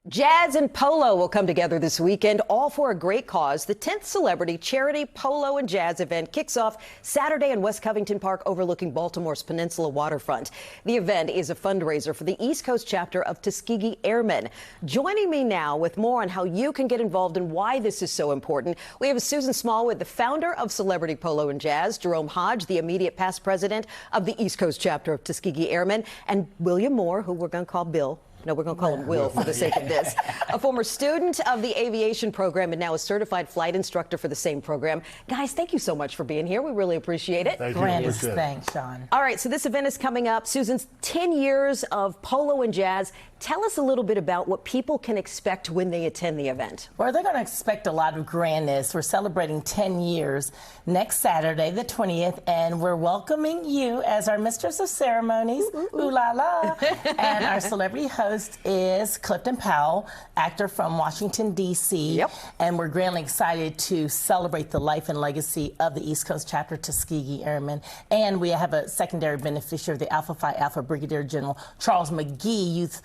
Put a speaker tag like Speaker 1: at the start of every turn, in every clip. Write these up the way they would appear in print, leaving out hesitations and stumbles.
Speaker 1: Jazz and polo will come together this weekend, all for a great cause. The 10th Celebrity Charity Polo and Jazz event kicks off Saturday in West Covington Park overlooking Baltimore's Peninsula waterfront. The event is a fundraiser for the East Coast chapter of Tuskegee Airmen. Joining me now with more on how you can get involved and why this is so important, we have Susan Smallwood, the founder of Celebrity Polo and Jazz, Jerome Hodge, the immediate past president of the East Coast chapter of Tuskegee Airmen, and William Moore, who we're going to call Bill. No, we're going to call him Will for the sake of this. A former student of the aviation program and now a certified flight instructor for the same program. Guys, thank you so much for being here. We really appreciate it.
Speaker 2: Grandest thanks, Shawn.
Speaker 1: All right, so this event is coming up. Susan's 10 years of polo and jazz. Tell us a little bit about what people can expect when they attend the event.
Speaker 2: Well, they're going to expect a lot of grandness. We're celebrating 10 years next Saturday, the 20th, and we're welcoming you as our mistress of ceremonies. Ooh la la. And our celebrity host is Clifton Powell, actor from Washington, D.C.
Speaker 1: Yep.
Speaker 2: And we're grandly excited to celebrate the life and legacy of the East Coast chapter Tuskegee Airmen. And we have a secondary beneficiary of the Alpha Phi Alpha Brigadier General Charles McGee Youth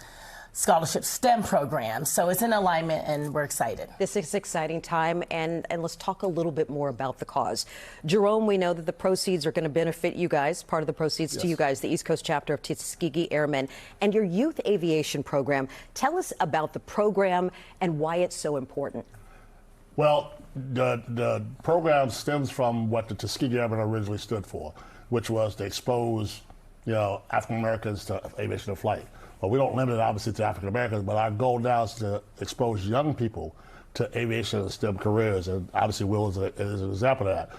Speaker 2: Scholarship STEM program. So it's in alignment and we're excited.
Speaker 1: This is an exciting time, and let's talk a little bit more about the cause. Jerome, we know that the proceeds are going to benefit you guys, part of the proceeds to you guys, the East Coast chapter of Tuskegee Airmen, and your youth aviation program. Tell us about the program and why it's so important.
Speaker 3: Well, the program stems from what the Tuskegee Airmen originally stood for, which was to expose, African Americans to aviation and flight. Well, we don't limit it obviously to African Americans, but our goal now is to expose young people to aviation and STEM careers, and obviously Will is an example of that.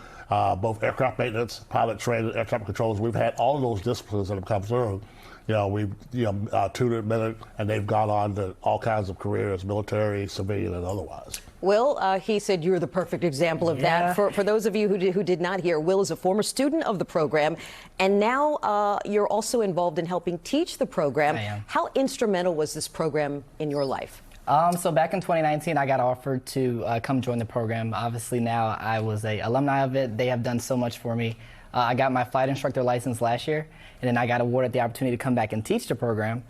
Speaker 3: Both aircraft maintenance, pilot training, air traffic controllers, we've had all of those disciplines that have come through. We've tutored, mentored, and they've gone on to all kinds of careers, military, civilian, and otherwise.
Speaker 1: Will, he said you're the perfect example of that. For those of you who did not hear, Will is a former student of the program, and now you're also involved in helping teach the program.
Speaker 4: I am.
Speaker 1: How instrumental was this program in your life?
Speaker 4: So back in 2019, I got offered to come join the program. Obviously now I was an alumni of it. They have done so much for me. I got my flight instructor license last year, and then I got awarded the opportunity to come back and teach the program.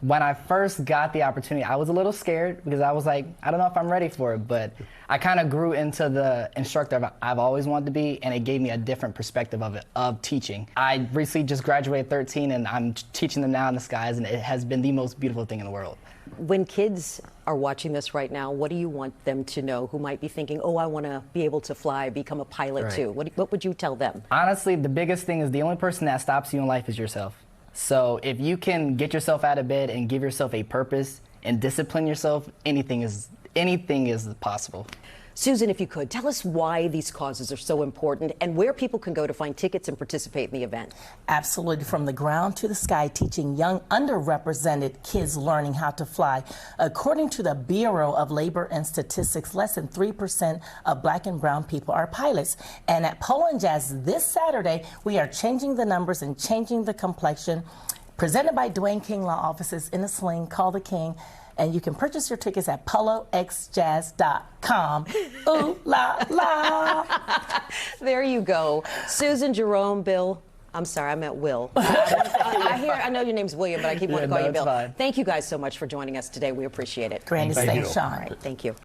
Speaker 4: When I first got the opportunity, I was a little scared because I was like, I don't know if I'm ready for it, but I kind of grew into the instructor I've always wanted to be, and it gave me a different perspective of teaching. I recently just graduated 13, and I'm teaching them now in the skies, and it has been the most beautiful thing in the world.
Speaker 1: When kids are watching this right now, what do you want them to know who might be thinking, oh, I want to be able to fly, become a pilot too? What would you tell them? Honestly,
Speaker 4: the biggest thing is the only person that stops you in life is yourself. So if you can get yourself out of bed and give yourself a purpose and discipline yourself, anything is possible.
Speaker 1: Susan, if you could, tell us why these causes are so important and where people can go to find tickets and participate in the event.
Speaker 2: Absolutely. From the ground to the sky, teaching young underrepresented kids learning how to fly. According to the Bureau of Labor and Statistics, less than 3% of black and brown people are pilots. And at Polo and Jazz this Saturday, we are changing the numbers and changing the complexion. Presented by Dwayne King Law Offices in a sling, call the King. And you can purchase your tickets at PoloXJazz.com. Ooh la la.
Speaker 1: There you go. Susan, Jerome, Bill. I'm sorry, I meant Will. I know your name's William, but I keep wanting to call you Bill.
Speaker 4: Fine.
Speaker 1: Thank you guys so much for joining us today. We appreciate it.
Speaker 2: Grandest thanks, Shawn.
Speaker 1: All right, thank you.